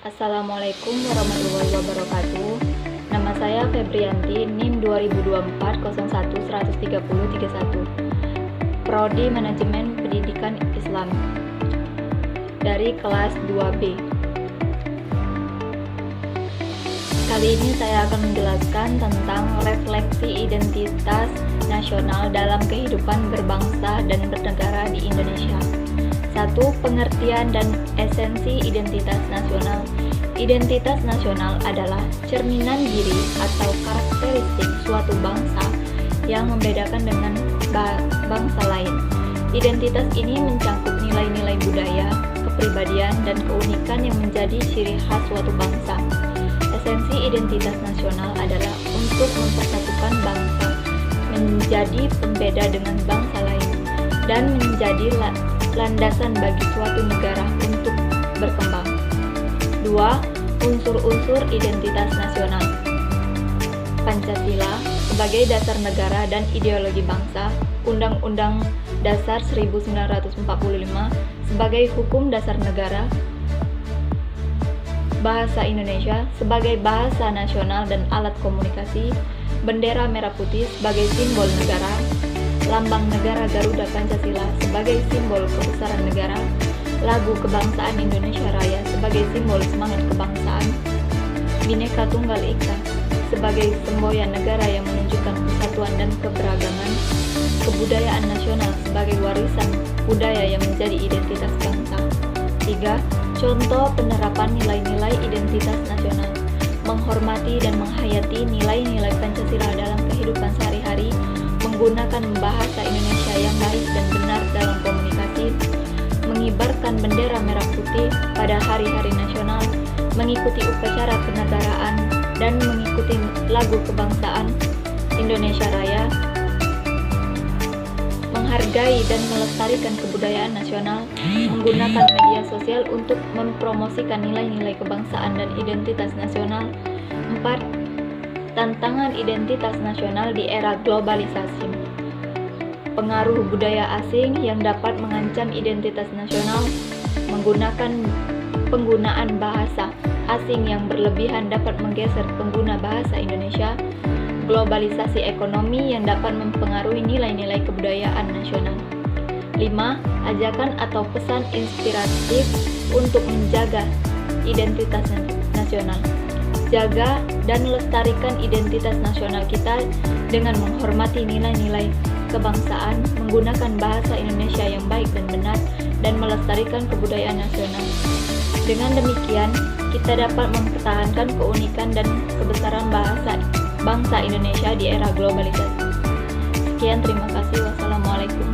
Assalamualaikum warahmatullahi wabarakatuh. Nama saya Febrianti, NIM 2024-01-130-31, Prodi Manajemen Pendidikan Islam, dari kelas 2B. Kali ini saya akan menjelaskan tentang refleksi identitas nasional dalam kehidupan berbangsa dan bernegara di Indonesia. 1. Pengertian dan esensi identitas nasional. Identitas nasional adalah cerminan diri atau karakteristik suatu bangsa yang membedakan dengan bangsa lain. Identitas ini mencakup nilai-nilai budaya, kepribadian, dan keunikan yang menjadi ciri khas suatu bangsa. Esensi identitas nasional adalah untuk mempersatukan bangsa menjadi pembeda dengan bangsa lain dan menjadi landasan bagi suatu negara untuk berkembang. 2. Unsur-unsur identitas nasional. Pancasila sebagai dasar negara dan ideologi bangsa, Undang-Undang Dasar 1945 sebagai hukum dasar negara, bahasa Indonesia sebagai bahasa nasional dan alat komunikasi, bendera merah putih sebagai simbol negara, lambang negara Garuda Pancasila sebagai simbol kebesaran negara, lagu kebangsaan Indonesia Raya sebagai simbol semangat kebangsaan, Bhinneka Tunggal Ika sebagai semboyan negara yang menunjukkan persatuan dan keberagaman, kebudayaan nasional sebagai warisan budaya yang menjadi identitas bangsa. 3. Contoh penerapan nilai-nilai identitas nasional. Menghormati dan menghayati nilai-nilai Pancasila dalam kehidupan sehari-hari, menggunakan bahasa Indonesia yang baik dan benar dalam komunikasi, mengibarkan bendera merah putih pada hari-hari nasional, mengikuti upacara kenegaraan, dan mengikuti lagu kebangsaan Indonesia Raya, menghargai dan melestarikan kebudayaan nasional, menggunakan media sosial untuk mempromosikan nilai-nilai kebangsaan dan identitas nasional. 4. Tantangan identitas nasional di era globalisasi. Pengaruh budaya asing yang dapat mengancam identitas nasional, penggunaan bahasa asing yang berlebihan dapat menggeser pengguna bahasa Indonesia, globalisasi ekonomi yang dapat mempengaruhi nilai-nilai kebudayaan nasional. 5. Ajakan atau pesan inspiratif untuk menjaga identitas nasional. Jaga dan lestarikan identitas nasional kita dengan menghormati nilai-nilai kebangsaan, menggunakan bahasa Indonesia yang baik dan benar, dan melestarikan kebudayaan nasional. Dengan demikian, kita dapat mempertahankan keunikan dan kebesaran bangsa Indonesia di era globalisasi. Sekian, terima kasih. Wassalamualaikum.